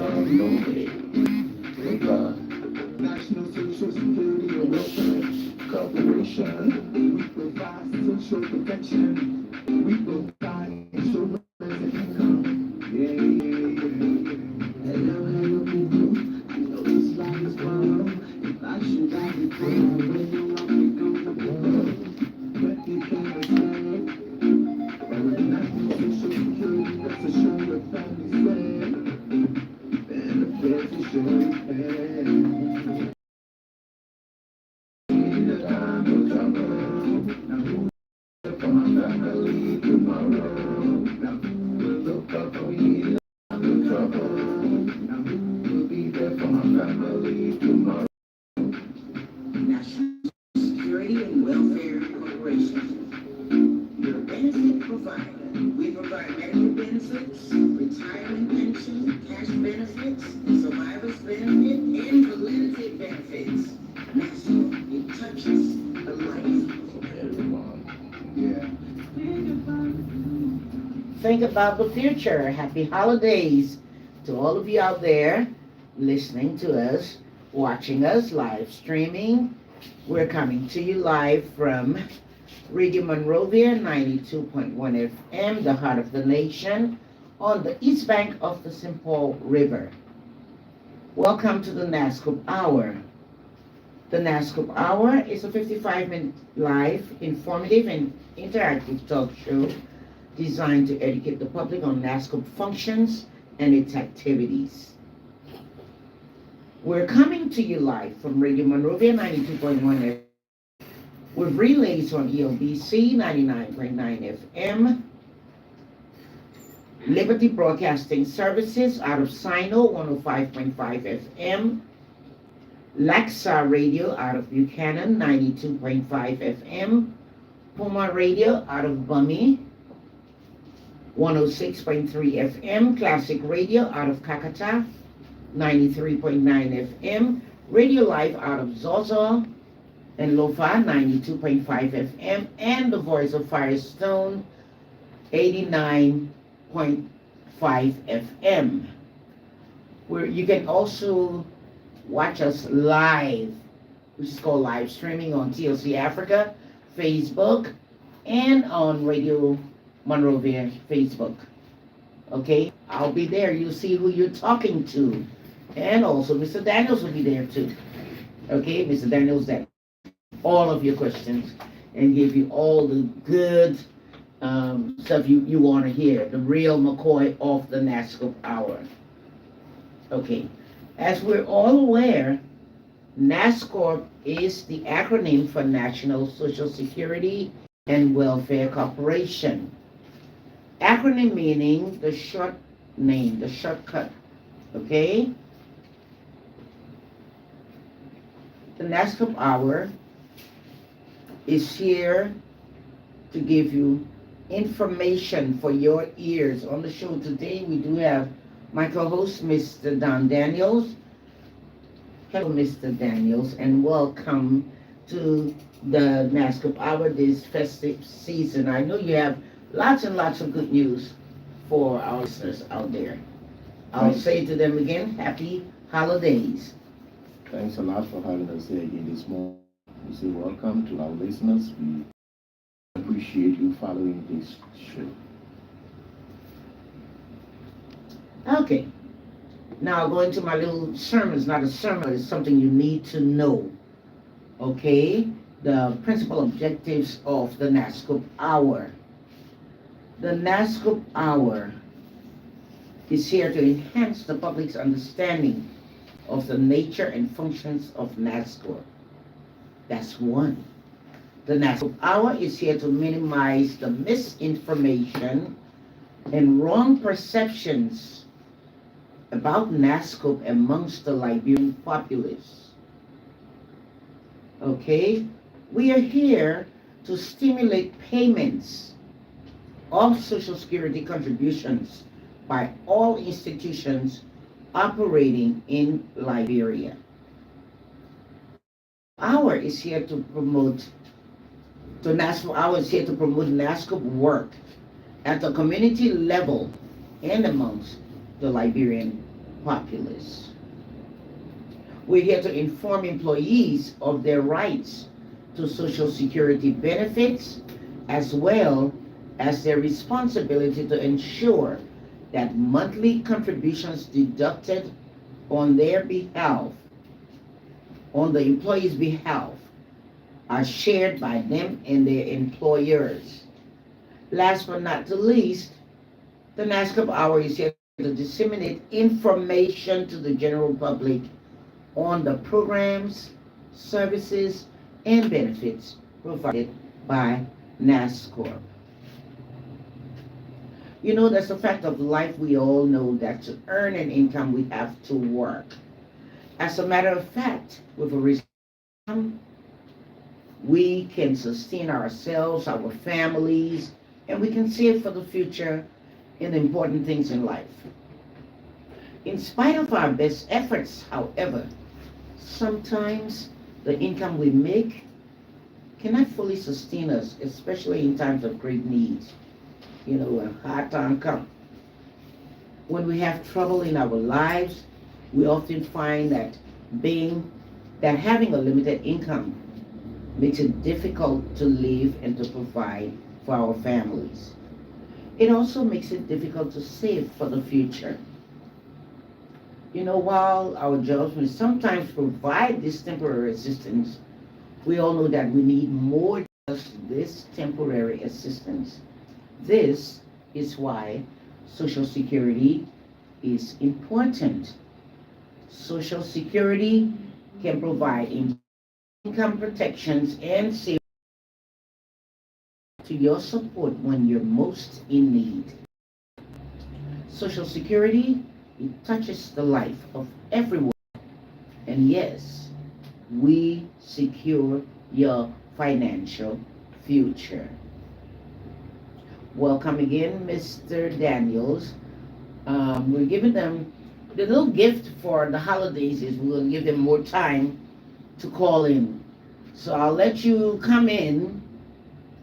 no way. Thank God. National Social Security and Welfare Corporation. We provide social protection. We provide insurance and income. Yeah, yeah, yeah. Hello, people. I know this life is wrong. If I should die before I win, you want me to go. But you can't understand. But with National Social Security, that's a show your family said. Benefits you should have. In a time of trouble, now who for my family tomorrow? Now who will look up for me in a time of trouble? Now who will be there for my family tomorrow? National Security and Welfare Corporation, your benefit provider. We provide medical benefits, retirement pension, cash benefits, survivor's benefit, and preventative benefits. NASSCORP, it touches the life of everyone. Yeah. Think about the future. Happy holidays to all of you out there listening to us, watching us, live streaming. We're coming to you live from Radio Monrovia 92.1 FM, the heart of the nation, on the east bank of the St. Paul River. Welcome to the NASSCORP Hour. The NASSCORP Hour is a 55-minute live, informative, and interactive talk show designed to educate the public on NASSCORP functions and its activities. We're coming to you live from Radio Monrovia 92.1 FM with relays on ELBC 99.9 FM, Liberty Broadcasting Services out of Sino 105.5 FM, Laxa Radio out of Buchanan 92.5 FM, Puma Radio out of Bummy 106.3 FM, Classic Radio out of Kakata 93.9 FM, Radio Live out of Zozo and Lofa 92.5 FM, and the Voice of Firestone 89.5 FM. Where you can also watch us live, which is called live streaming on TLC Africa, Facebook, and on Radio Monrovia Facebook. Okay, I'll be there. You'll see who you're talking to. And also Mr. Daniels will be there too. Okay, Mr. Daniels, that all of your questions and give you all the good stuff you want to hear. The real McCoy of the NASSCORP Hour. Okay, as we're all aware, NASSCORP is the acronym for National Social Security and Welfare Corporation. Acronym meaning the short name, the shortcut. Okay? The NASSCORP Hour is here to give you information for your ears. On the show today, we do have my co-host, Mr. Don Daniels. Hello, Mr. Daniels, and welcome to the NASSCORP Hour this festive season. I know you have lots and lots of good news for our listeners out there. I'll say to them again, happy holidays. Thanks a lot for having us here again this morning. We say welcome to our listeners. We appreciate you following this show. Okay. Now going to my little sermon. It's not a sermon, it's something you need to know. Okay? The principal objectives of the NASSCORP Hour. The NASSCORP Hour is here to enhance the public's understanding of the nature and functions of NASSCORP. That's one. The NASSCORP Hour is here to minimize the misinformation and wrong perceptions about NASSCORP amongst the Liberian populace. Okay? We are here to stimulate payments of Social Security contributions by all institutions operating in Liberia. Hour is here to promote, the NASSCORP Hour is here to promote NASSCORP work at the community level and amongst the Liberian populace. We're here to inform employees of their rights to Social Security benefits, as well as their responsibility to ensure that monthly contributions deducted on their behalf, on the employee's behalf, are shared by them and their employers. Last but not the least, the NASSCORP Hour is here to disseminate information to the general public on the programs, services, and benefits provided by NASSCORP. You know, that's a fact of life. We all know that to earn an income, we have to work. As a matter of fact, with a reasonable income, we can sustain ourselves, our families, and we can save for the future in important things in life. In spite of our best efforts, however, sometimes the income we make cannot fully sustain us, especially in times of great need. You know, when hard time comes. When we have trouble in our lives, we often find that having a limited income makes it difficult to live and to provide for our families. It also makes it difficult to save for the future. You know, while our jobs will sometimes provide this temporary assistance, we all know that we need more than just this temporary assistance. This is why Social Security is important. Social Security can provide income protections and safety to your support when you're most in need. Social Security, it touches the life of everyone. And yes, we secure your financial future. Welcome again, Mr. Daniels. We're giving them the little gift for the holidays is we'll give them more time to call in. So I'll let you come in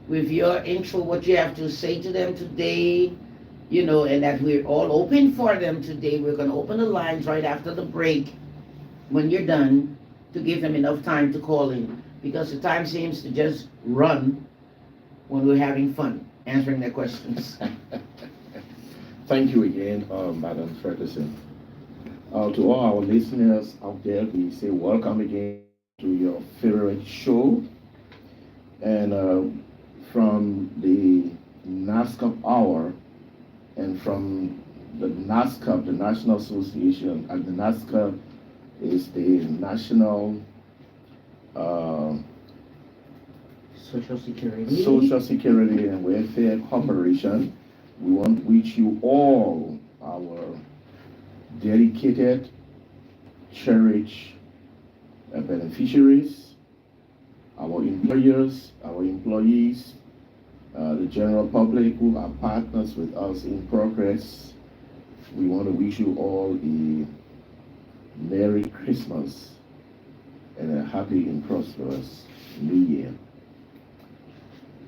with your intro, what you have to say to them today, you know, and that we're all open for them today. We're going to open the lines right after the break when you're done to give them enough time to call in because the time seems to just run when we're having fun answering their questions. Thank you again, Madam Ferguson. To all our listeners out there, we say welcome again to your favorite show. And from the NASSCOP Hour and from the NASSCOP, the National Association, and the NASSCOP is the National Social Security and Welfare Corporation. We want to wish you all, our dedicated, cherished beneficiaries, our employers, our employees, the general public who are partners with us in progress. We want to wish you all a Merry Christmas and a happy and prosperous New Year.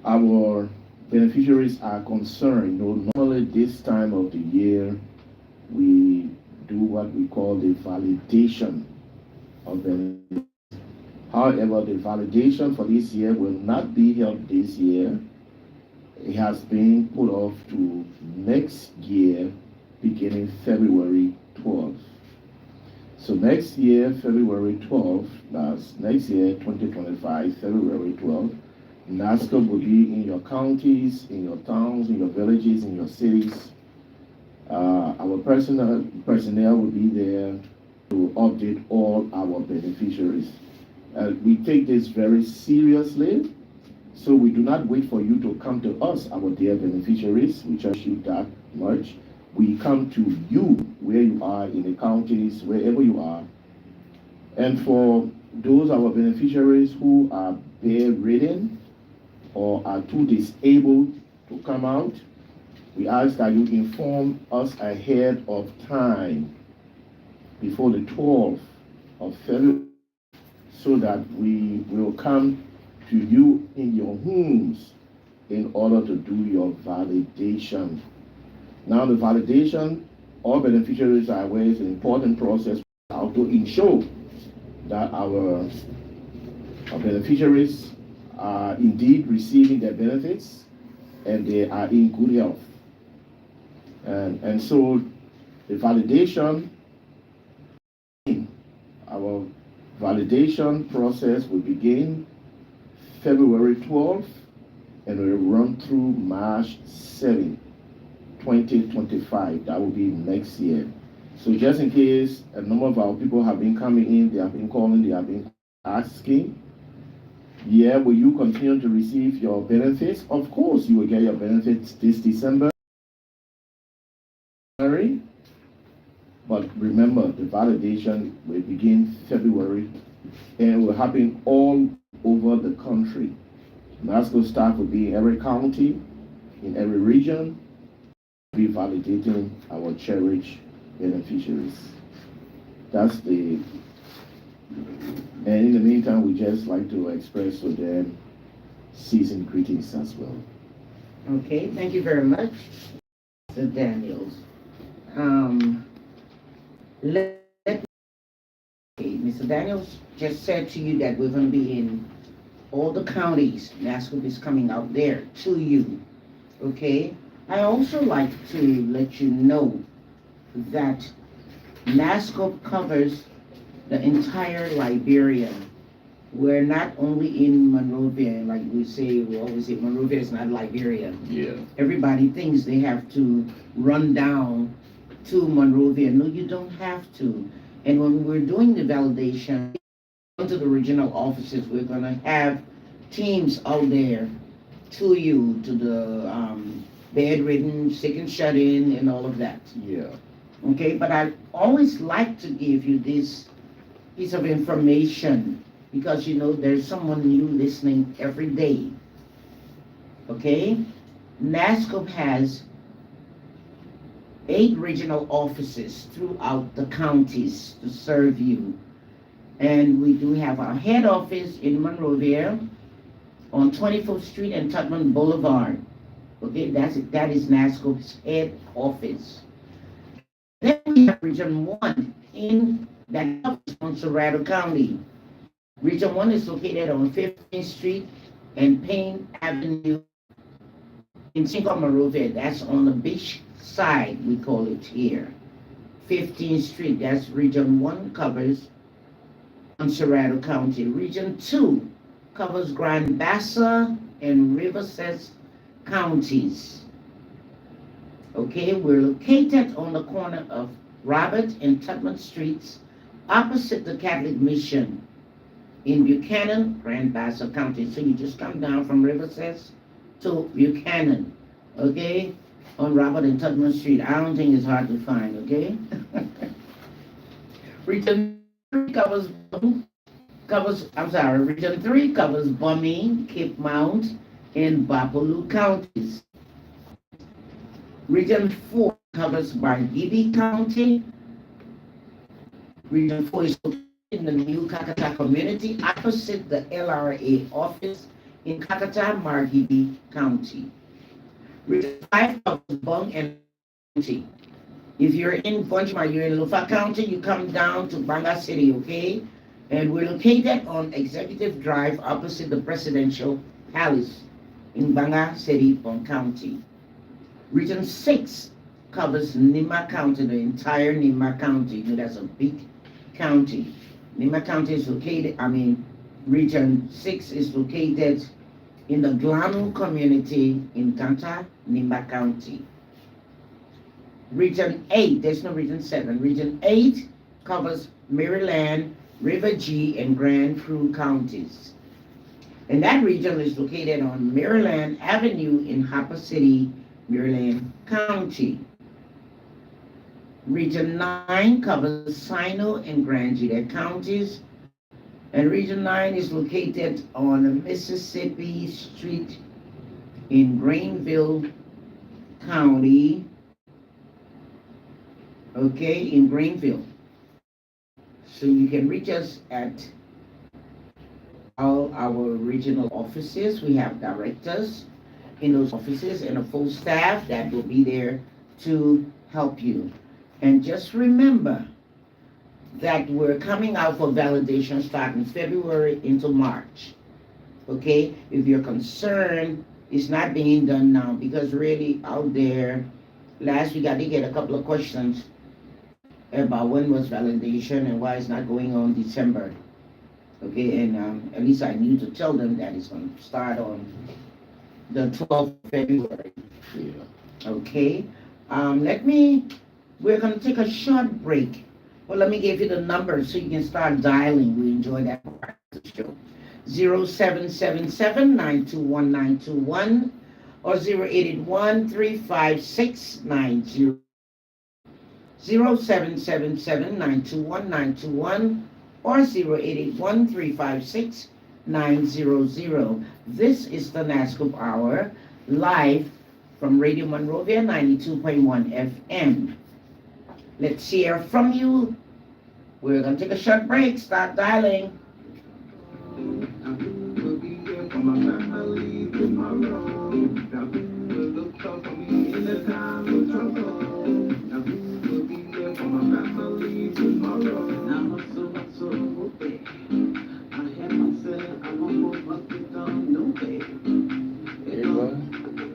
Our beneficiaries are concerned. You know, normally this time of the year, we do what we call the validation of beneficiaries. However, the validation for this year will not be held this year. It has been put off to next year, beginning February 12th. So next year, February 12th, that's next year, 2025, February 12th, NASSCOP will be in your counties, in your towns, in your villages, in your cities. Our personnel will be there to update all our beneficiaries. We take this very seriously, so we do not wait for you to come to us, our dear beneficiaries. We trust you that much. We come to you where you are in the counties, wherever you are. And for those our beneficiaries who are bedridden or are too disabled to come out, we ask that you inform us ahead of time before the 12th of February so that we will come to you in your homes in order to do your validation. Now the validation all beneficiaries are aware it's an important process how to ensure that our beneficiaries are indeed receiving their benefits and they are in good health. And so the validation, our validation process will begin February 12th and will run through March 7th, 2025. That will be next year. So just in case a number of our people have been coming in, they have been calling, they have been asking, yeah, will you continue to receive your benefits? Of course, you will get your benefits this December. But remember, the validation will begin February and will happen all over the country. NASSCORP staff will be in every county, in every region, be validating our cherished beneficiaries. That's the, and in the meantime, we just like to express to them season greetings as well. Okay, thank you very much, Mr. Daniels. Okay, Mr. Daniels just said to you that we're going to be in all the counties. NASSCORP is coming out there to you. Okay, I also like to let you know that NASSCORP covers the entire Liberia. We're not only in Monrovia, like we always say Monrovia is not Liberia. Yeah. Everybody thinks they have to run down to Monrovia. No, you don't have to. And when we're doing the validation, to the regional offices, we're going to have teams out there to you, to the bedridden, sick and shut in, and all of that. Yeah. Okay, but I always like to give you this piece of information because you know there's someone new listening every day. Okay, NASSCORP has 8 regional offices throughout the counties to serve you. And we do have our head office in Monrovia on 24th Street and Tubman Boulevard. Okay, that is NASSCORP's head office. Then we have Region 1 in that covers Conservato County. Region 1 is located on 15th Street and Payne Avenue in Cinco Monrovia. That's on the beach side, we call it here. 15th Street, that's Region 1, covers Conservato County. Region 2 covers Grand Bassa and Riverside counties. Okay, we're located on the corner of Robert and Tubman Streets, opposite the Catholic Mission in Buchanan, Grand Bassa County. So you just come down from Riverside to Buchanan, okay, on Robert and Tubman Street. I don't think it's hard to find, okay? Region 3 Region 3 covers Bumming, Cape Mount, and Bapolu counties. Region 4 covers Bargidi County. Region 4 is located in the new Kakata community opposite the LRA office in Kakata, Margidi County. Region 5 covers Bung and County. If you're in Bunchmar, you're in Lufa County, you come down to Banga City, okay? And we're located on Executive Drive opposite the Presidential Palace in Banga City, Bung County. Region 6 covers Nima County, the entire Nima County. You know, that's a big county. Nima County is located, Region 6 is located in the Glanu community in Kanta, Nima County. Region 8, there's no Region 7. Region 8 covers Maryland, River G, and Grand Prue counties. And that region is located on Maryland Avenue in Harper City, Maryland County. Region 9 covers Sino and Grand Juliet counties. And Region 9 is located on Mississippi Street in Greenville County. Okay, in Greenville. So you can reach us at all our regional offices. We have directors in those offices and a full staff that will be there to help you. And just remember that we're coming out for validation starting February into March. Okay? If you're concerned, it's not being done now because really out there, last week I did get a couple of questions about when was validation and why it's not going on December. Okay, and at least I knew to tell them that it's going to start on the 12th of February. Yeah. Okay, we're going to take a short break. Well, let me give you the number so you can start dialing. We enjoy that part of the show. 0777-921-921 or 0881-356-90. 0777-921-921 or 0881-356-900. This is the NASSCORP Hour, live from Radio Monrovia 92.1 FM. Let's hear from you. We're going to take a short break. Start dialing.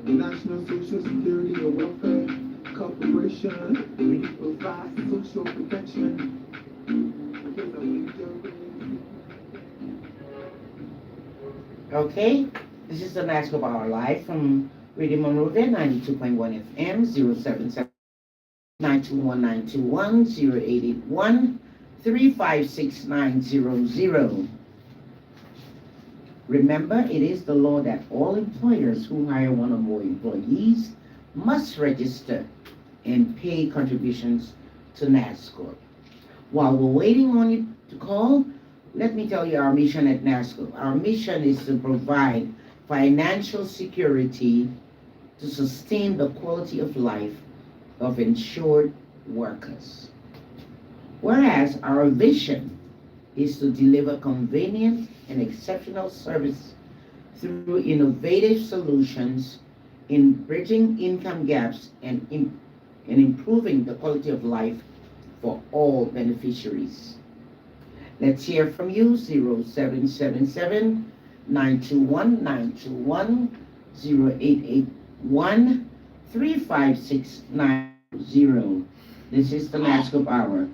National Social Security or Welfare Corporation, we provide social protection. Okay, this is the NASSCORP Hour live from Radio Monrovia 92.1 FM, 077-921-921, 081-356-900. Remember, it is the law that all employers who hire one or more employees must register and pay contributions to NASSCORP. While we're waiting on you to call, let me tell you our mission at NASSCORP. Our mission is to provide financial security to sustain the quality of life of insured workers. Whereas our vision is to deliver convenient and exceptional service through innovative solutions in bridging income gaps and improving the quality of life for all beneficiaries. Let's hear from you, 0777-921-921, 0881-356-90. This is the NASSCORP Hour.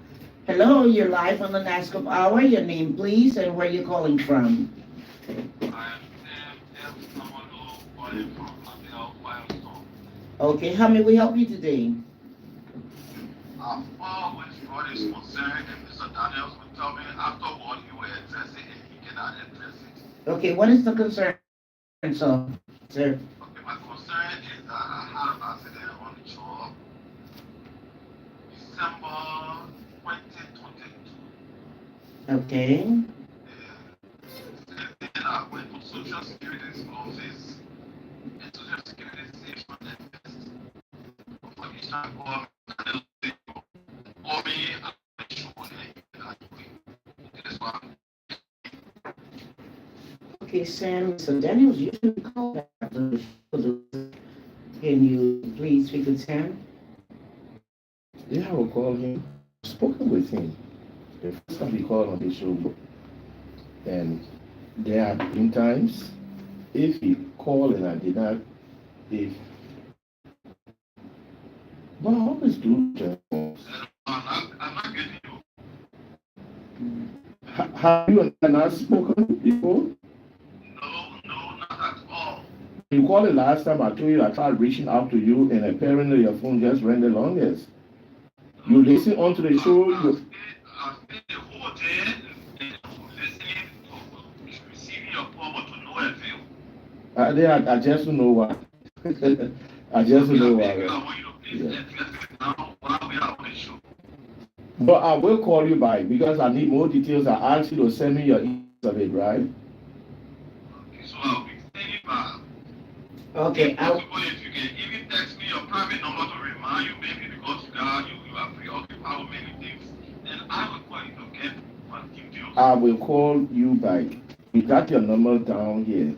Hello, you're live on the NASSCORP Hour. Your name, please, and where you're calling from. Okay, how may we help you today? I've always got his concern, and Mr. Daniels will tell me afterward you were addressing it, he cannot address it. Okay, what is the concern, sir? Okay, my concern is that I had an accident on the shore December 2022. Okay. And then I went to Social Security's office, and Social Security said for the test. For each time, call me, I'm sure this one. Okay, Sam, so Daniels usually call back after the show. Can you please speak with Sam? Yeah, I will call him. Spoken with him. The first time he called on the show, and there have been times if he called and I did not, but I always do just. I'm not getting you. Have you and I spoken before? No, not at all. You called the last time I told you I tried reaching out to you, and apparently your phone just rang the longest. You listen onto the show. I spent the whole day listening to receiving your call, but to no avail. I just don't know why. I just don't know why. But I will call you back because I need more details. I asked you to send me your email of it, right? Okay, so I'll be sending back. Okay, If possible, if you can even text me your private number to remind you, maybe because you are preoccupied with many things, then I will call you to get my details. I will call you back. You got your number down here.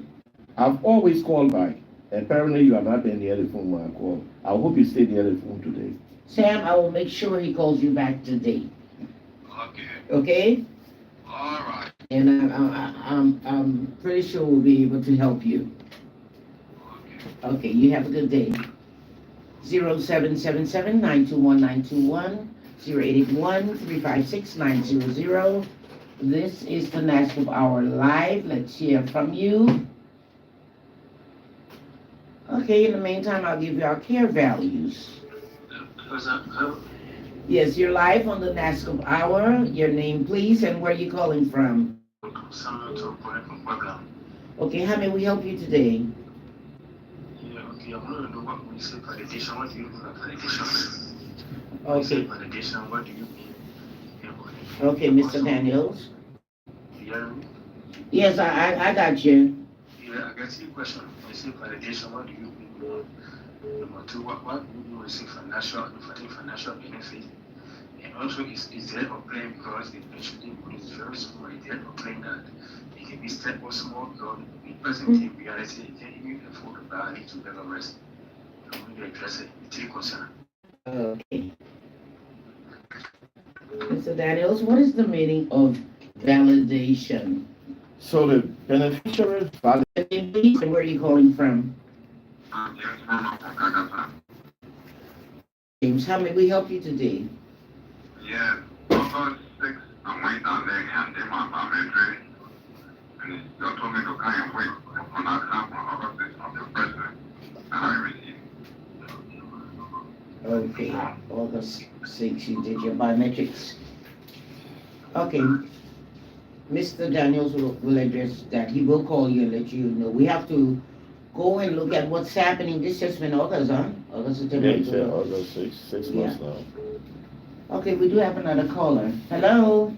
I've always called back. Apparently, you have not been near the phone when I call. I hope you stay near the phone today. Sam, I will make sure he calls you back today. Okay. Okay? All right. And I'm pretty sure we'll be able to help you. Okay. Okay, you have a good day. 0777-921-921, 081-356-900. This is the NASSCORP Hour Live. Let's hear from you. Okay, in the meantime, I'll give you our care values. Yes, you're live on the NASSCORP Hour. Your name, please, and where are you calling from? Okay, how may we help you today? Yeah, okay, I want to know what we say validation. What do you mean by validation? Okay. Validation, what do you mean? Okay, Mr. Daniels. Yeah. Yes, I got you. Yeah, I got your question. When you say validation, what do you mean? Number two, what do you mean when you say financial benefit? And also, is there a plan because the pension is very small? Is there a plan that it can be step or small because in present reality, it can't even afford to buy it to better rest? So we need to address it. Take concern. Okay. Mr. Daniels, what is the meaning of validation? So the beneficiary validation. Please, and where are you calling from? James, how may we help you today? Yeah, August 6th, I went down there and did my biometry. And they told me to come and wait on that time on August 6th of the president. And I received. Okay, August 6th, you did your biometrics. Okay, Mr. Daniels will address that. He will call you and let you know. We have to go and look at what's happening. This has been August, huh? August, September. Yeah, he said August 6 months now. Okay, we do have another caller. Hello?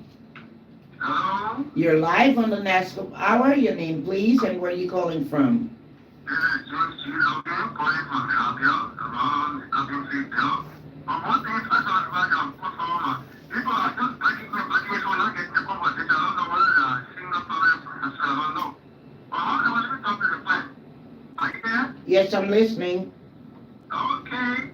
Hello? You're live on the NASSCORP Hour. Your name, please, and where are you calling from? This is John C. Logan calling from Abia, around the Abia Bill. But one thing is, I thought about people are just breaking so not getting the conversation. I don't know whether they're seeing the problem from the I don't know. But how can we talk to the plan? Are you there? Yes, I'm listening. Okay.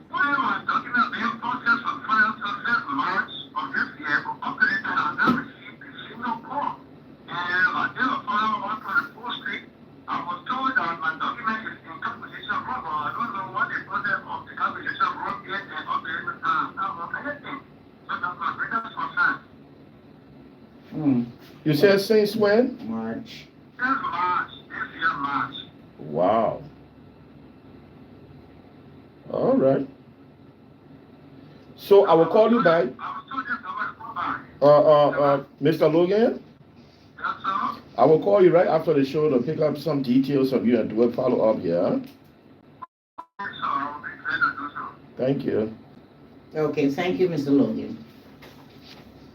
What am I talking about? The process of final success March of this year for companies that have never received a single call. And I did a follow-up for the full street. I was told that my document is in composition wrong, but I don't know what the process of the composition wrong yet and updated anything. So that's my greatest concern. You said since when? March. Since March, this year March. Wow. All right. So I will call you back. I was told this number to call back. Mr. Logan, Yes, sir? I will call you right after the show to pick up some details of you and do a follow-up here. Yes, sir. I will be glad to do so. Thank you. Okay, thank you, Mr. Logan.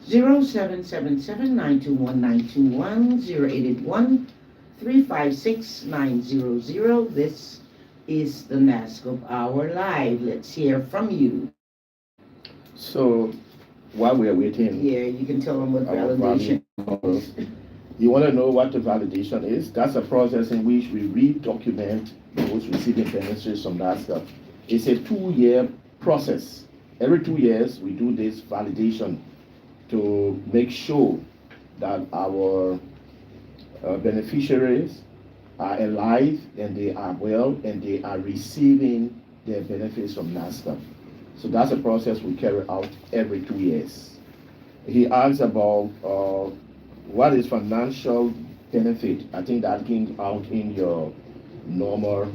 0777-921-921, 081-356-900. This is the NASSCORP Hour Live. Let's hear from you. So while we're waiting, Yeah, you can tell them what our validation. you want to know what the validation is? That's a process in which we redocument those receiving benefits from NASSCORP. It's a 2-year process. Every 2 years, we do this validation to make sure that our beneficiaries are alive and they are well and they are receiving their benefits from NASSCORP. So that's a process we carry out every 2 years. He asks about what is financial benefit. I think that came out in your normal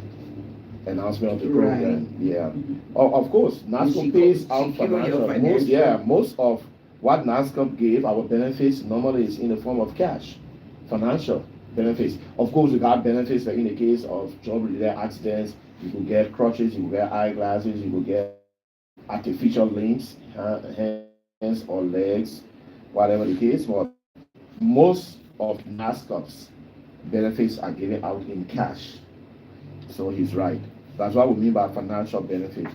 announcement of the program. Right. Yeah. Of course, NASSCORP pays out financial. Most of what NASSCORP gave our benefits normally is in the form of cash, financial benefits. Of course, we got benefits like in the case of job-related accidents. You could get crutches, you could get eyeglasses, you could get artificial limbs, hands or legs, whatever the case. But most of NASSCORP's benefits are given out in cash. So he's right. That's what we mean by financial benefit.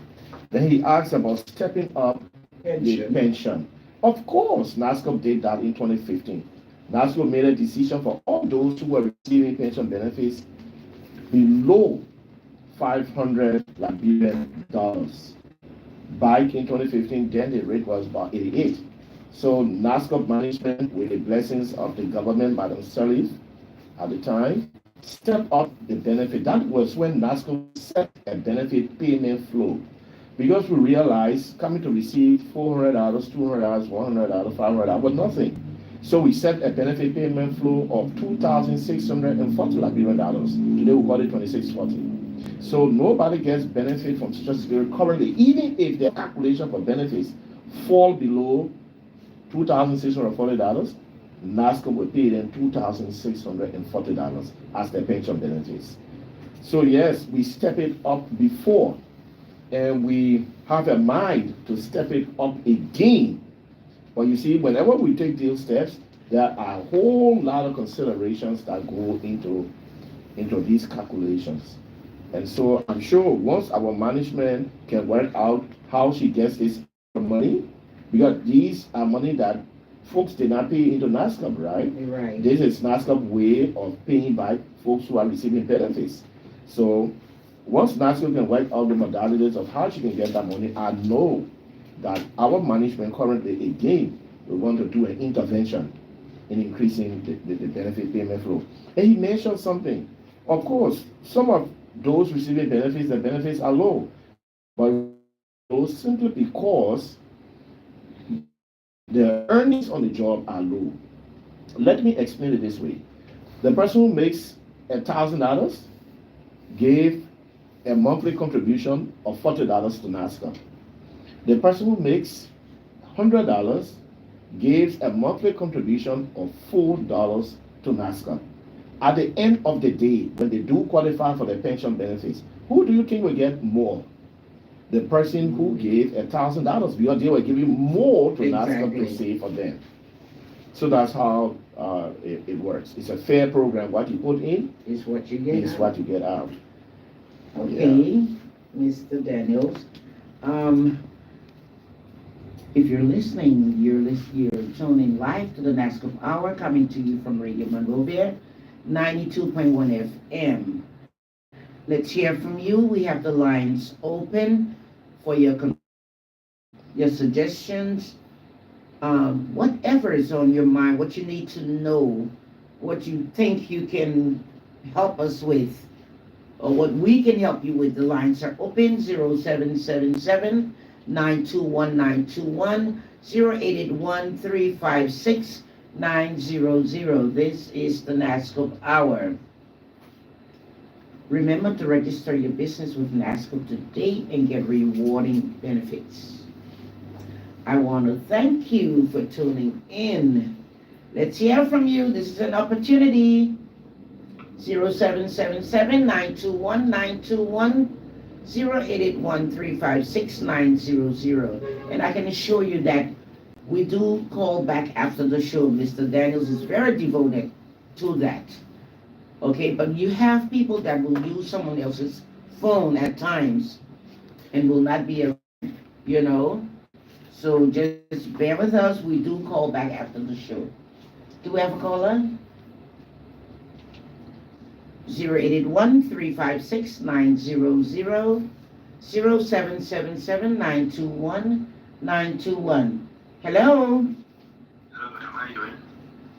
Then he asks about stepping up the pension. Of course, NASSCORP did that in 2015. NASSCORP made a decision for all those who were receiving pension benefits below $500 billion. Back in 2015, then the rate was about 88. So NASSCOP management, with the blessings of the government, Madam Sirleaf, at the time, stepped up the benefit. That was when NASSCOP set a benefit payment flow. Because we realized coming to receive $400, $200, $100, $500 was nothing. So we set a benefit payment flow of $2,640 Liberian dollars. Today we call it 2640. So nobody gets benefit from Social Security currently, even if their calculation for benefits fall below $2,640. NASSCOP will pay them $2,640 as their pension benefits. So yes, we step it up before, and we have a mind to step it up again. But you see, whenever we take these steps, there are a whole lot of considerations that go into these calculations. And so I'm sure once our management can work out how she gets this money, because these are money that folks did not pay into NASSCOP, right? Right. This is NASSCOP way of paying back folks who are receiving benefits. So once NASSCOP can work out the modalities of how she can get that money, I know that our management currently, again, we want to do an intervention in increasing the benefit payment flow. And he mentioned something. Of course, some of those receiving benefits, the benefits are low, but those simply because the earnings on the job are low. Let me explain it this way. The person who makes $1,000 gave a monthly contribution of $40 to NASSCOP. The person who makes $100 gives a monthly contribution of $4 to NASSCOP. At the end of the day, when they do qualify for the pension benefits, who do you think will get more? The person who gave $1,000, because they were giving more to NASSCOP to save for them. So that's how it works. It's a fair program. What you put in is what you get. Is what you get out. Okay, yeah. Mr. Daniels. If you're listening, you're tuning live to the NASSCOP Hour, coming to you from Radio Monrovia 92.1 FM. Let's hear from you. We have the lines open for your suggestions, whatever is on your mind, what you need to know, what you think you can help us with, or what we can help you with. The lines are open: 0777 921 921, 0881 356 900. This is the NASSCOP Hour. Remember to register your business with NASSCOP today and get rewarding benefits. I want to thank you for tuning in. Let's hear from you. This is an opportunity. 0777 921 921, 0881 356 900. And I can assure you that we do call back after the show. Mr. Daniels is very devoted to that. Okay, but you have people that will use someone else's phone at times and will not be around, So just bear with us. We do call back after the show. Do we have a caller? 0881 356 900, 0777 921 921. Hello? Hello, how are you doing?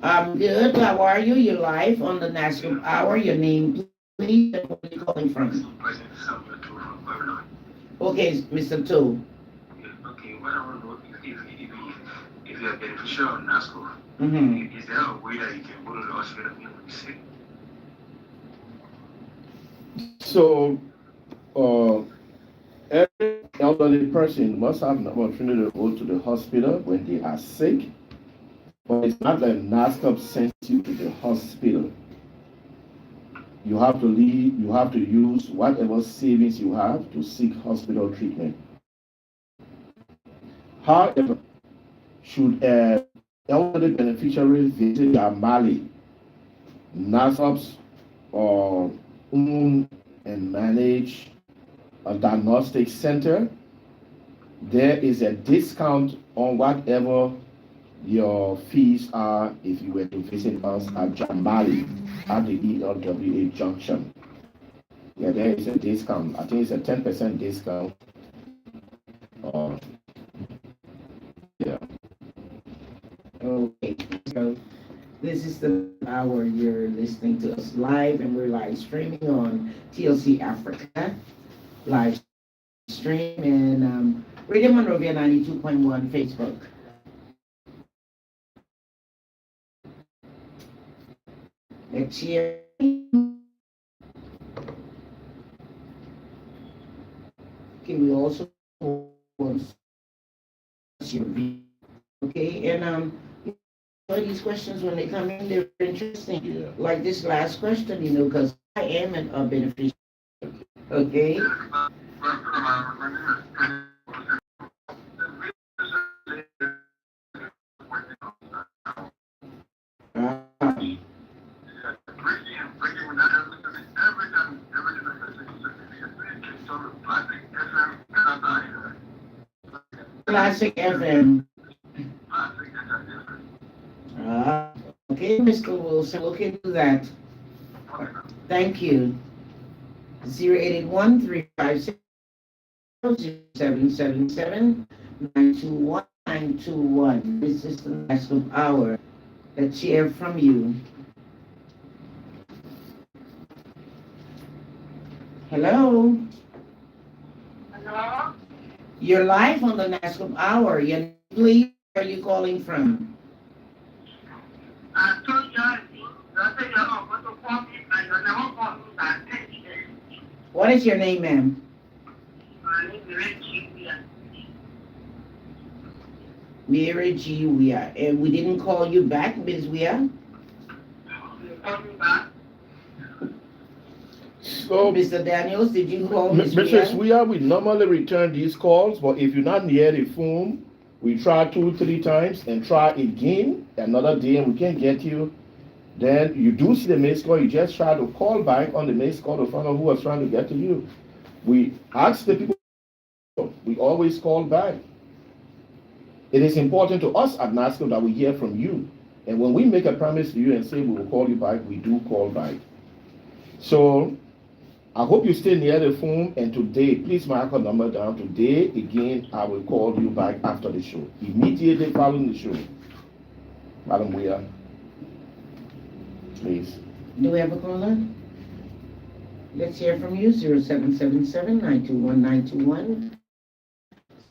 I'm good. How are you? You're live on the NASSCOP Hour. Your name, please, and where are you calling from? President Samuel Too from Babylon. Okay, Mr. Two. Okay, what I want to know if you're a beneficiary of NASSCOP, is there a way that you can go to the hospital when you're sick? So, every elderly person must have an opportunity to go to the hospital when they are sick. But it's not like NASSCOP sends you to the hospital. You have to leave, you have to use whatever savings you have to seek hospital treatment. However, should an elderly beneficiary visit their Mali, NASSCOP's own and manage a diagnostic center, there is a discount on whatever your fees are if you were to visit us at Jamali at the ELWA junction. Yeah, there is a discount. I think it's a 10% discount Yeah. Okay, so this is the hour you're listening to us live, and we're live streaming on TLC Africa, live stream, and Radio Monrovia 92.1 Facebook. Next year. Okay, we also want your view. Okay, and these questions when they come in, they're interesting. Yeah. Like this last question, because I am a beneficiary. Okay. Classic FM. Okay, Mr. Wilson, look into that. Thank you. 081-350-777-921-921. This is the NASSCORP Hour. Let's hear from you. Hello? Hello? You're live on the NASSCORP Hour. Your name, where are you calling from? What is your name, ma'am? Mary G. Weah. And we didn't call you back, Ms. Weah? So, Mr. Daniels, did you call Ms. Mrs. Weah? Weah, we normally return these calls, but if you're not near the phone, we try 2-3 times and try again another day and we can't get you. Then you do see the missed call, you just try to call back on the missed call to find out who was trying to get to you. We ask the people, we always call back. It is important to us at NASSCORP that we hear from you. And when we make a promise to you and say we will call you back, we do call back. So I hope you stay near the phone, and today, please mark our number down. Today, again, I will call you back after the show, immediately following the show. Madam Weah, please. Do we have a caller? Let's hear from you. 0777-921-921.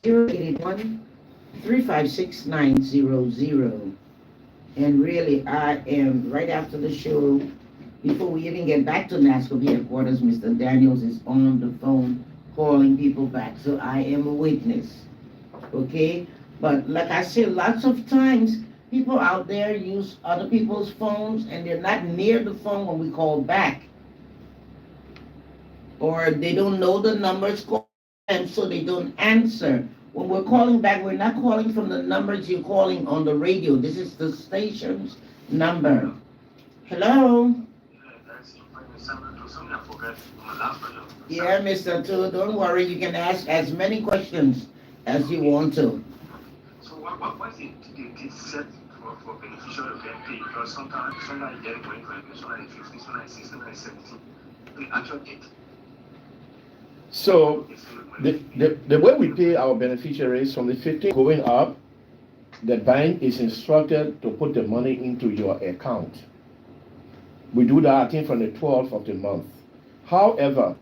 081-356-900. And really, I am, right after the show, before we even get back to NASSCORP headquarters, Mr. Daniels is on the phone calling people back. So I am a witness. Okay? But like I said, lots of times, people out there use other people's phones and they're not near the phone when we call back. Or they don't know the numbers, and so they don't answer. When we're calling back, we're not calling from the numbers you're calling on the radio. This is the station's number. Hello? Yeah, Mr. Tu, don't worry. You can ask as many questions as you want to. So what's the set for beneficial of pay? Because sometimes you get it going for it, sometimes 50, sometimes 60, sometimes 70. The actual date. So the way we pay our beneficiaries, from the 15th going up, the bank is instructed to put the money into your account. We do that, I think, from the 12th of the month. However,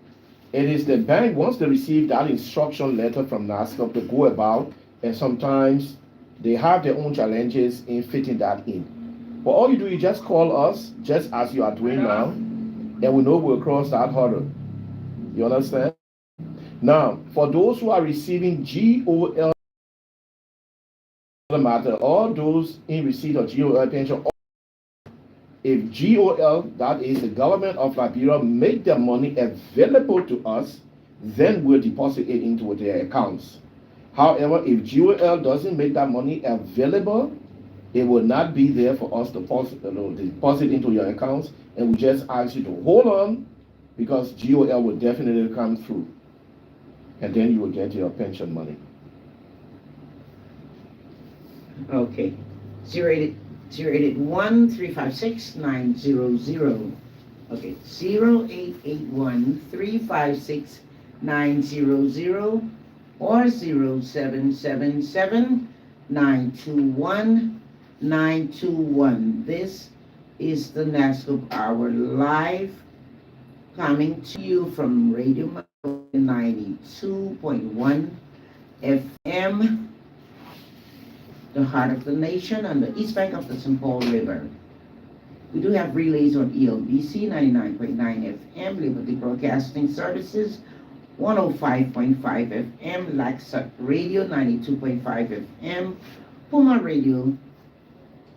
it is the bank, once they receive that instruction letter from NASSCORP, to go about, and sometimes they have their own challenges in fitting that in. But all you do is just call us, just as you are doing now, and we know we'll cross that hurdle. You understand? Now, for those who are receiving GOL matter, all those in receipt of GOL pension, if GOL, that is the government of Liberia, make their money available to us, then we'll deposit it into their accounts. However, if GOL doesn't make that money available, it will not be there for us to deposit into your accounts, and we just ask you to hold on, because GOL will definitely come through, and then you will get your pension money. Okay. 081-356-900. Okay. 0881-356-900. or 0777-921-921. This is the NASSCORP Hour live, coming to you from Radio Monrovia 92.1 FM, the heart of the nation on the east bank of the St. Paul River. We do have relays on ELBC 99.9 FM, Liberty Broadcasting Services 105.5 FM, Laxat Radio 92.5 FM, Puma Radio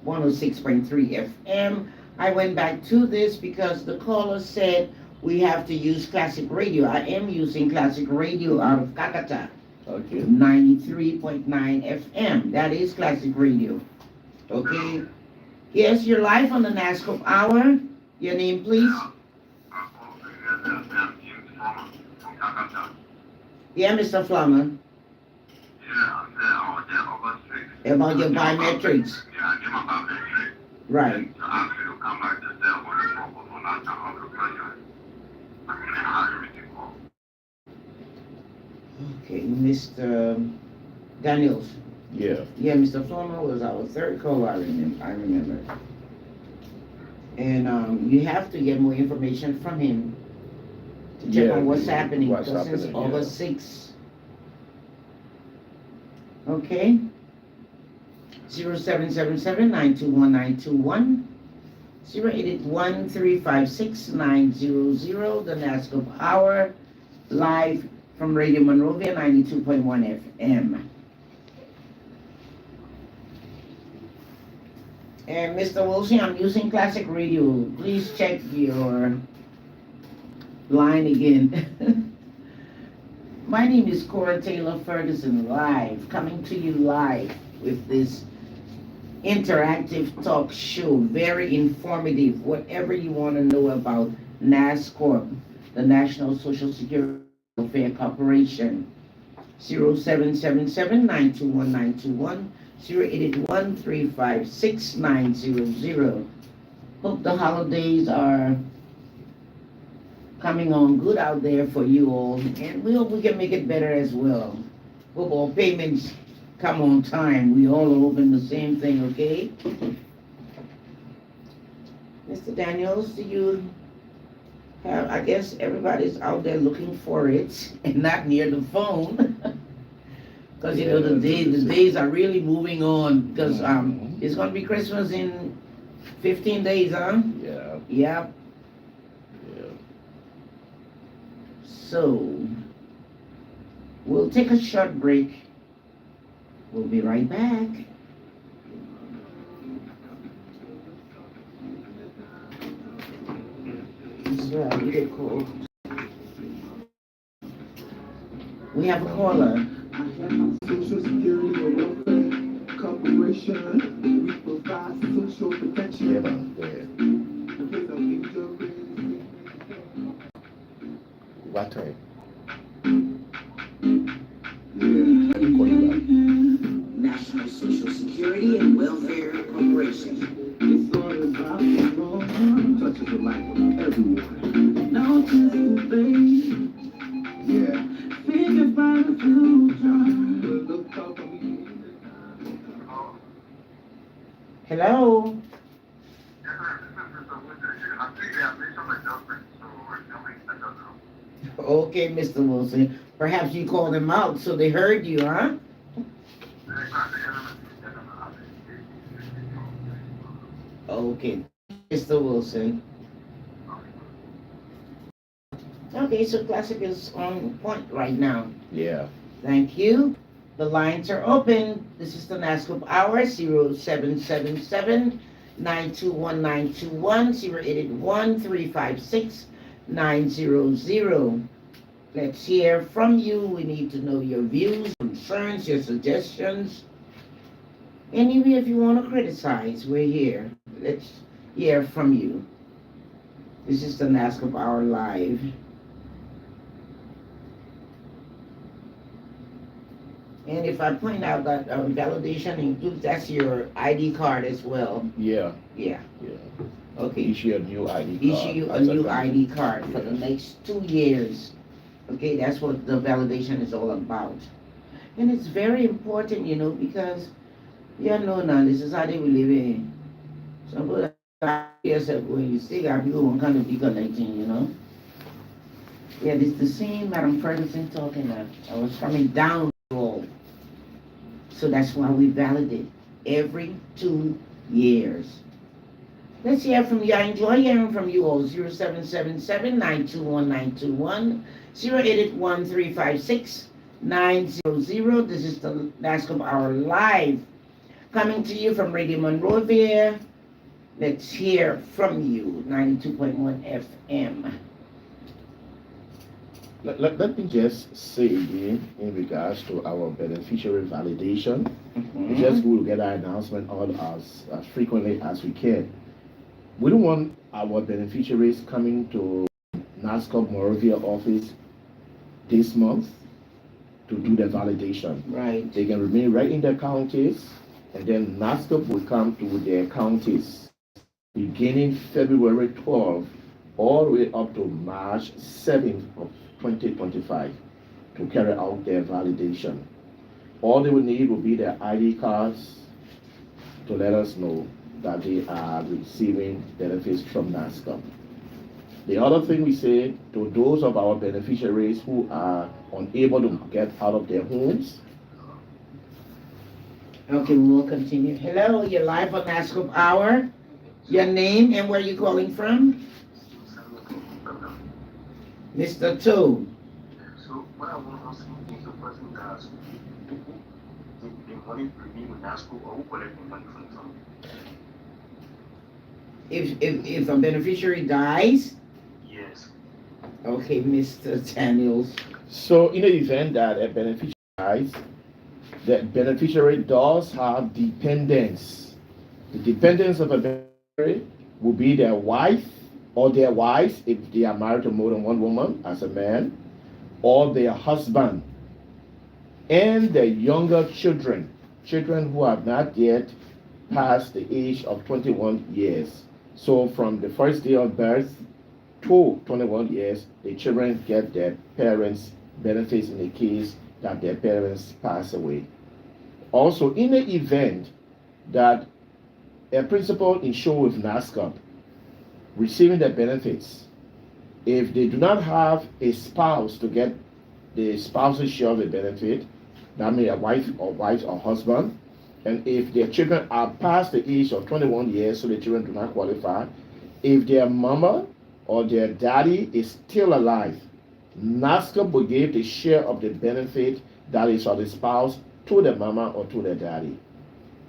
106.3 FM. I went back to this because the caller said we have to use classic radio. I am using classic radio out of Kakata. Okay. 93.9 FM. That is classic radio. Okay. Yes, you're live on the NASSCORP Hour. Your name, please? Yeah, Mr. Flummer. About your biometrics. Right. Okay, Mr. Daniels. Yeah. Yeah, Mr. Flummer was our third caller, I remember. And you have to get more information from him to check on what's happening. What's Because since happening, August 6. Okay. 0777-921-921. 081-356-900. The NASSCORP Hour live from Radio Monrovia 92.1 FM. And Mr. Wilson, I'm using classic radio. Please check your line again. My name is Cora Taylor Ferguson, live, coming to you live with this interactive talk show, very informative, whatever you want to know about NASSCORP, the National Social Security Welfare Corporation. 0777-921-921, 081-356-900. Hope the holidays are coming on good out there for you all, and we hope we can make it better as well. Hope all payments come on time. We all are hoping the same thing, okay? Mr. Daniels, do you have, I guess everybody's out there looking for it and not near the phone. Because you know the days are really moving on, because it's going to be Christmas in 15 days, huh? Yeah. Yep. Yeah. So, we'll take a short break. We'll be right back. So, I need a call. We have a caller. Social Security or Welfare Corporation, we provide social protection. Yeah, man. Go ahead. What time? Let me call you back. National Social Security and Welfare Corporation. It's all about the Lord, touches the life of everyone. No, just the baby. Yeah. Think about the future. Look up on me. Hello? Okay, Mr. Wilson. Perhaps you called them out so they heard you, huh? Okay, Mr. Wilson. Okay, so Classic is on point right now. Yeah. Thank you. The lines are open. This is the NASSCORP Hour, 0777-921-921, 081-356-900. Let's hear from you. We need to know your views, concerns, your suggestions. And even if you want to criticize, we're here. Let's hear from you. This is the NASSCORP Hour Live. And if I point out that validation includes, that's your ID card as well. Yeah. Yeah. Yeah. Okay. Issue a new ID card. Issue a new ID card for the next 2 years. Okay, that's what the validation is all about. And it's very important, because you know now the society we live in. Some people yourself when you still got people who kind of be collecting. Yeah, this the same Madam Ferguson talking about. I was coming down the road. So that's why we validate every 2 years. Let's hear from you. I enjoy hearing from you all. 0777 921 900. This is the NASSCORP Hour Live. Coming to you from Radio Monrovia. Let's hear from you. 92.1 FM. Let me just say again in regards to our beneficiary validation. Mm-hmm. Just we'll get our announcement out as frequently as we can. We don't want our beneficiaries coming to NASSCORP Monrovia office this month to do the validation. Right. They can remain right in their counties, and then NASSCORP will come to their counties beginning February 12th all the way up to March 7th of 2025 to carry out their validation. All they will need will be their ID cards to let us know that they are receiving benefits from NASSCORP. The other thing we say to those of our beneficiaries who are unable to get out of their homes. Okay, we will continue. Hello, you're live on NASSCORP Hour. Your name and where you calling from? Mr. Toe. So what I want to see is the person does the money remain with NASSCORP or who collect the money from the family. If a beneficiary dies, Yes. okay, Mr. Daniels. So in the event that a beneficiary dies, the beneficiary does have dependents. The dependents of a beneficiary will be their wife or their wives if they are married to more than one woman as a man, or their husband, and their younger children who have not yet passed the age of 21 years. So from the first day of birth to 21 years, the children get their parents' benefits in the case that their parents pass away. Also, in the event that a principal insured with NASSCORP receiving the benefits, if they do not have a spouse to get the spouse's share of the benefit, that means a wife or husband, and if their children are past the age of 21 years, so the children do not qualify, if their mama or their daddy is still alive, NASSCORP will give the share of the benefit that is of the spouse to the mama or to the daddy,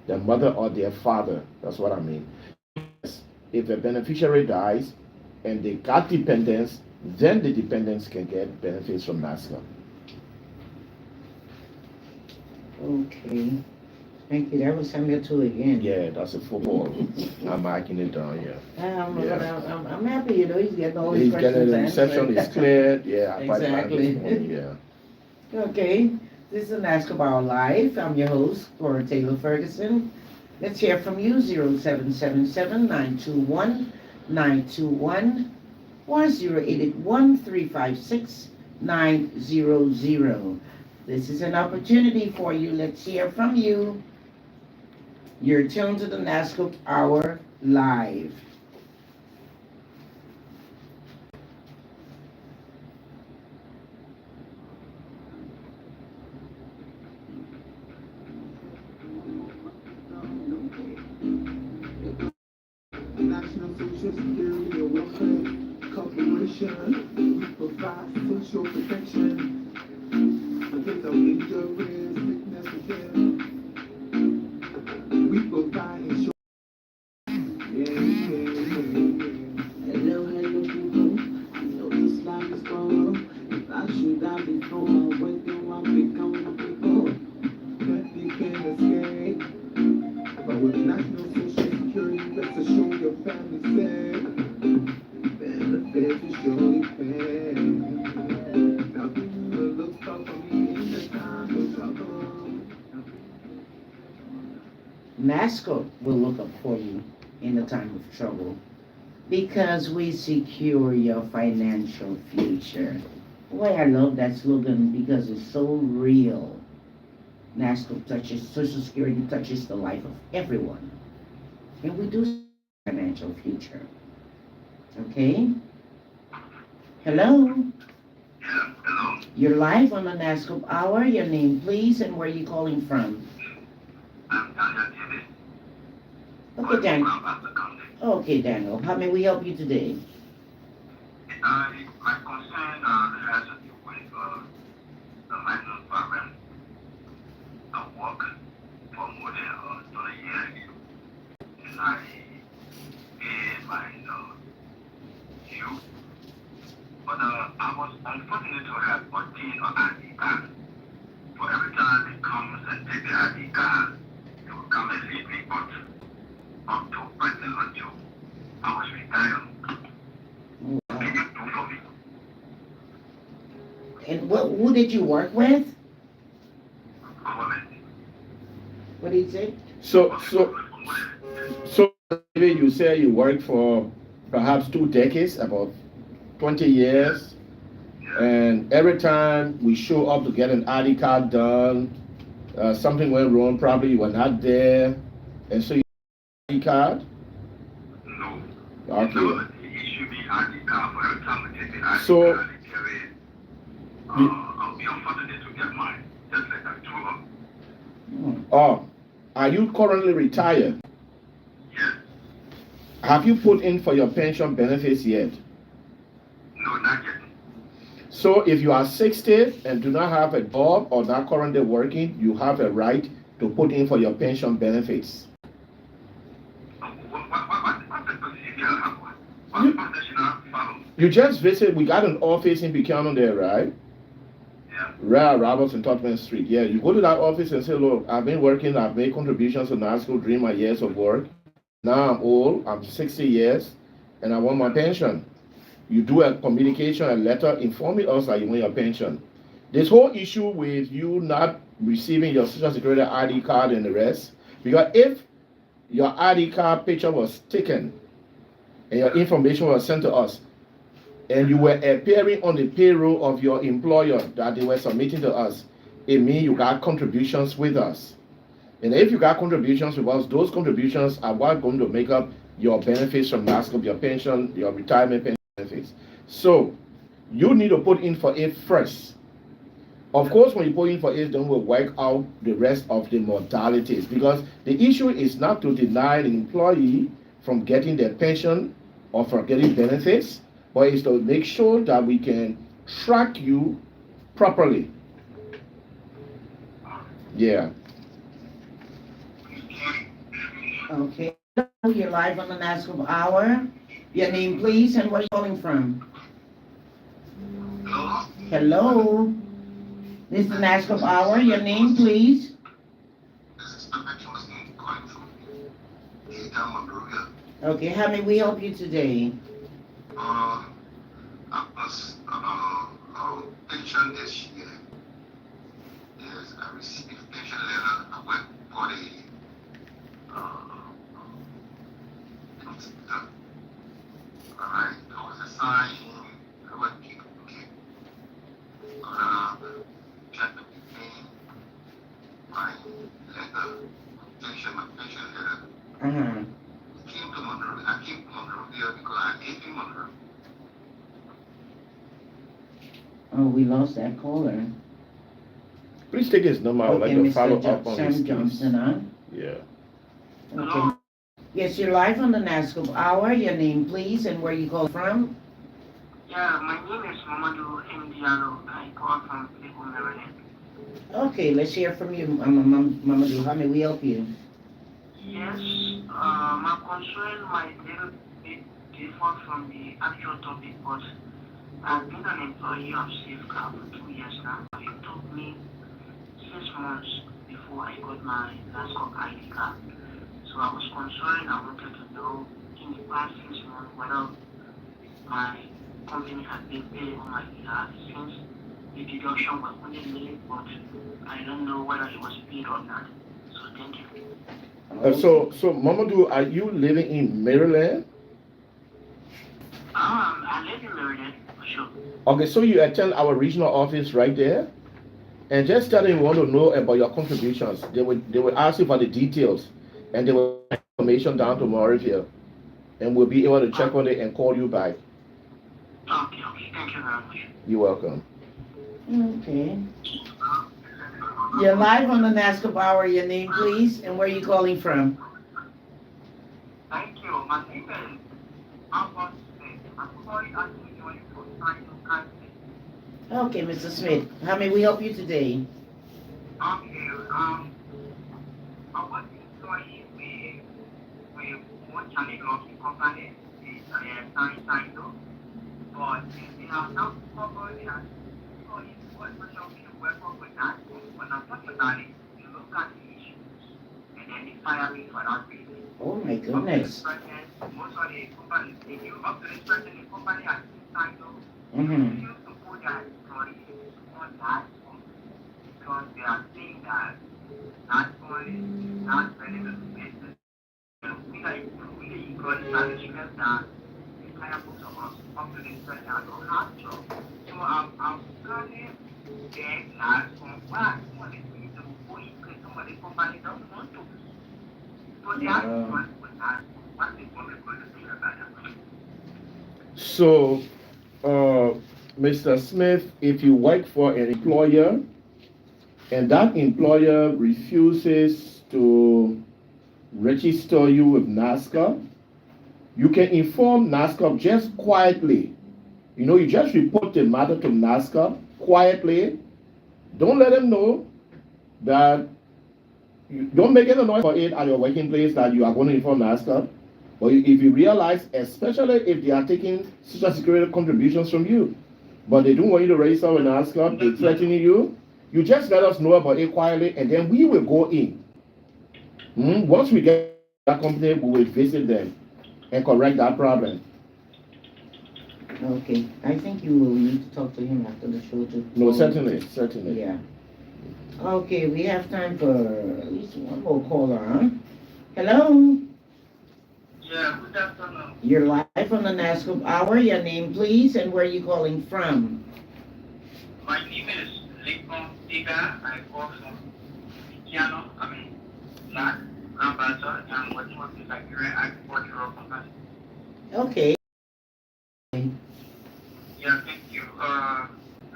the mother or their father. That's what I mean. If a beneficiary dies and they got dependents, then the dependents can get benefits from NASSCORP. Okay. Thank you. That was Samuel Two again. Yeah, that's a football. I'm marking it down, yeah. I'm happy, he's getting all his He's questions getting the answered. reception is cleared, yeah. I quite like Exactly. this morning, yeah. Okay. This is NASSCORP Hour Live. I'm your host, Cora Taylor Ferguson. Let's hear from you, 0777 921 921 or 0881 356 900. This is an opportunity for you. Let's hear from you. You're tuned to the NASSCORP Hour Live. National Social Security and Welfare Corporation. We provide social protection against injuries, sickness, and death. We provide insurance. Hello, people. I know this life is wrong. If I should die before I wake up, I'll become a people that you can escape. But with National Social Security, let's assure your family safe. Benefits is surely paid. Now people will look up for me in the time of trouble. NASSCORP will look up for you in the time of trouble because we secure your financial future. Boy, I love that slogan because it's so real. NASSCORP touches, Social Security touches the life of everyone. And we do financial future. Okay? Hello? Yeah, hello. You're live on the NASSCOP Hour. Your name, please, and where are you calling from? I'm Daniel David. Okay, Daniel. From County. Okay, Daniel. How may we help you today? My concern has to do with the minor program. I work for more than 20 years, and I pay my due. But I was unfortunate to have obtained an ID card. For every time it comes and take the ID card, it will come and leave me up to present until I was retired. What can you do for me? And who did you work with? Government. What did you say? So maybe you say you worked for perhaps 2 decades, about 20 years, and every time we show up to get an ID card done, something went wrong, probably you were not there, and so you had an ID card? No. Okay. No, he issued me ID card for every time we take the ID So- card and carry it. I'll be unfortunate to get mine, just like I told him. Oh, are you currently retired? Yes. Have you put in for your pension benefits yet? No, not yet. So if you are 60 and do not have a job or not currently working, you have a right to put in for your pension benefits. What's the procedure? What process should I follow? You just visit, we got an office in Buchanan there, right? Yeah. Right, Roberts and Totman Street. Yeah, you go to that office and say, look, I've been working, I've made contributions to NASSCOP during my years of work. Now I'm old, I'm 60 years, and I want my pension. You do a communication, a letter informing us that you want your pension. This whole issue with you not receiving your Social Security ID card and the rest, because if your ID card picture was taken and your information was sent to us, and you were appearing on the payroll of your employer that they were submitting to us, it means you got contributions with us. And if you got contributions with us, those contributions are what going to make up your benefits from NASSCOP, your pension, your retirement pension benefits. So you need to put in for it first. Of course, when you put in for it, then we'll work out the rest of the modalities, because the issue is not to deny the employee from getting their pension or from getting benefits, but it's to make sure that we can track you properly. Yeah. Okay. You're live on the NASSCOP Hour. Your name, please, and where are you calling from? Hello? Hello. This is the NASSCOP Hour. Your name, please. This is Perfection Muslim calling from Radio Monrovia. Okay, how may we help you today? I was pension this year. Yes, I received pension letter. I went for the hospital. Alright, there was a sign. I went to check the paying my letter, my pension letter. Uh-huh. I came to Monrovia because I live in Monrovia. Oh, we lost that caller. Please take his number. I would like to follow up on Sam this Johnson, case. huh? Yeah. Okay. Yes, you're live on the NASSCOP Hour. Your name, please, and where you call from? Yeah, my name is Mamadou Ndialo. I call from Cleveland, Maryland. Okay, let's hear from you, Mamadou. How may we help you? Yes, my concern might little bit differ from the actual topic, but I've been an employee of Safeguard for 2 years now. It took me 6 months before I got my NASSCOP ID card. So I was concerned. I wanted to know in the past 6 months whether my company had been paying on my behalf, since the deduction was only made, but I don't know whether it was paid or not. So thank you. So Mamadou, are you living in Maryland? I live in Maryland, for sure. Okay, so you attend our regional office right there? And just tell them you want to know about your contributions. They will ask you for the details, and they will send information down to Monrovia, and we'll be able to check on it and call you back. Okay, thank you very much. You're welcome. Okay. You're live on the NASSCORP Hour. Your name, please, and where are you calling from? Thank you. My name is Albert Smith. I'm calling as you join for Sino Country. Okay, Mr. Smith. How may we help you today? Okay, I was employee with one channel of the company, Sino, but they are not covered as employees for especially work with that. When I'm talking about it, you look at the issues and then they fire me for that reason. Oh my goodness. Most of the company, if you up to this person, the company has Sino, Mm-hmm. you to put that employees on that one because they are saying that not only not relevant to business, we are improving the equality management that the entire most of us up to this person are not have job. So I'm currently saying that from why some of the things that will go in because some of the company don't want to. So they are trying to put that. What is what we're going to do about that? So, Mr. Smith, if you work for an employer and that employer refuses to register you with NASSCORP, you can inform NASSCORP just quietly. You just report the matter to NASSCORP quietly. Don't let them know that don't make any noise for it at your working place that you are going to inform NASSCORP. But if you realize, especially if they are taking Social Security contributions from you, but they don't want you to register with NASSCORP, they're threatening you, you just let us know about it quietly, and then we will go in. Once we get that company, we will visit them and correct that problem. Okay. I think you will need to talk to him after the show too. No, certainly. Yeah. Okay, we have time for at least one more caller, huh? Hello? Yeah, good afternoon. You're live on the NASSCORP Hour. Your name, please, and where are you calling from? My name is Lincoln Tiga. I call from Piano, Lambata, and working with the Nigerian Agricultural Company. Okay. Yeah, thank you.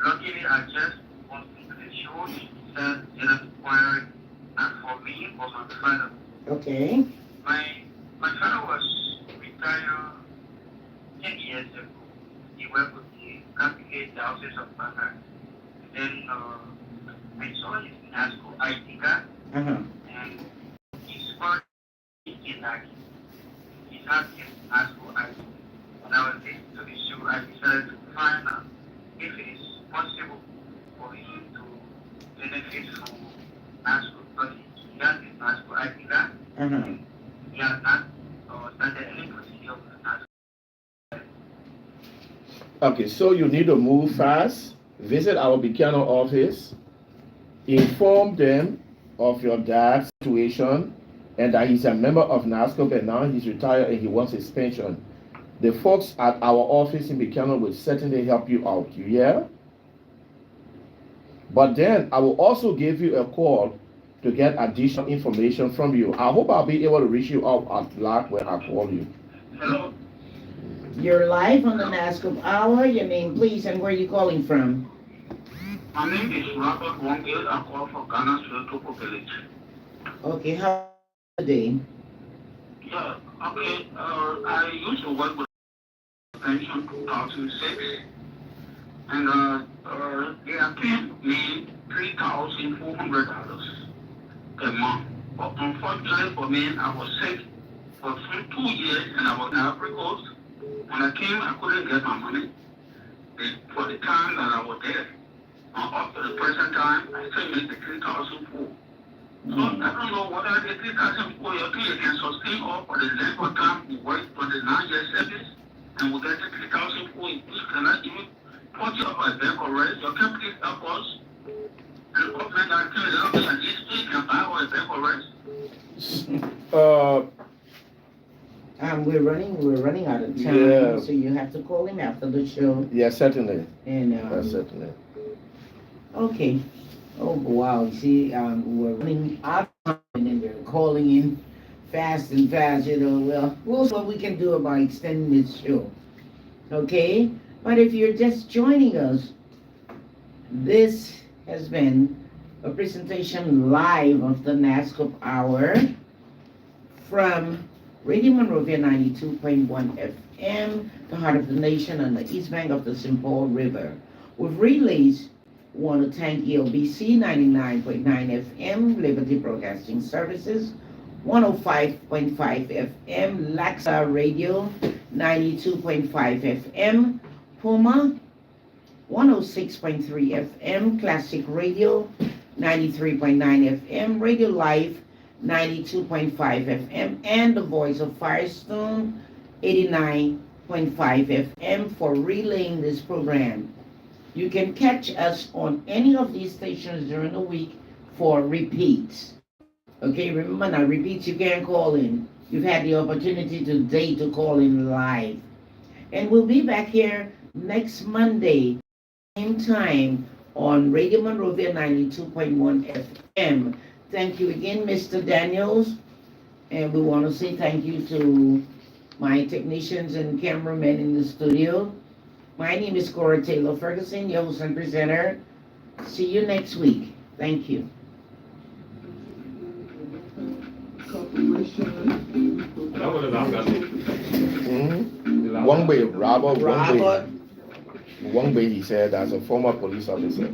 Luckily, I just want to the show. She said it is required not for me, but my father. Okay. My father was retired 10 years ago. He worked with the Catholic Diocese of Banga. Then I saw his NASCORP ID card, and he's currently in that he's not his NASCORP ID. When I was listening to the show, I decided to find out if it is possible for him to benefit from NASCOR because he has his NASCOR ID card. He has not started any procedure with NASCOR. Okay, so you need to move fast, visit our Buchanan office, inform them of your dad's situation and that he's a member of NASSCORP and now he's retired and he wants his pension. The folks at our office in Buchanan will certainly help you out, you hear? But then I will also give you a call to get additional information from you. I hope I'll be able to reach you out at black when I call you. Hello? You're live on the NASSCORP Hour. Your name, please, and where are you calling from? My name is Robert Wongil. I call for Ghana Suetoko Village. Okay, how are you today? Yeah, okay. I used to work with pension 2006, and they are paying me $3,400 a month. But unfortunately for me, I was sick for 2 years and I was in Ivory Coast. When I came, I couldn't get my money for the time that I was there. Up to the present time, I still make the 3,400. So I don't know whether the 3,400 you can sustain or for the length of time we work for the 9-year service and we get the 3,400. You cannot even put you up a bank or rest. You can please help us. And the government are telling us at least you can buy or a bank or rest. We're running out of time, Yeah. so you have to call him after the show. Yeah, certainly. And Certainly. okay, Oh, wow. You see, we're running out of time and then they're calling in fast and fast, Well, we'll see what we can do about extending this show. Okay? But if you're just joining us, this has been a presentation live of the NASSCORP Hour from Radio Monrovia 92.1 FM, the heart of the nation on the east bank of the St. Paul River. With relays, we want to thank ELBC 99.9 FM, Liberty Broadcasting Services, 105.5 FM, Laxa Radio 92.5 FM, Puma 106.3 FM, Classic Radio 93.9 FM, Radio Live 92.5 FM, and the Voice of Firestone 89.5 FM for relaying this program. You can catch us on any of these stations during the week for repeats. Okay, remember now, repeats you can't call in. You've had the opportunity today to call in live. And we'll be back here next Monday, same time, on Radio Monrovia 92.1 FM. Thank you again, Mr. Daniels. And we want to say thank you to my technicians and cameramen in the studio. My name is Cora Taylor Ferguson, your host and presenter. See you next week. Thank you. One way, Robert. One way, he said, as a former police officer.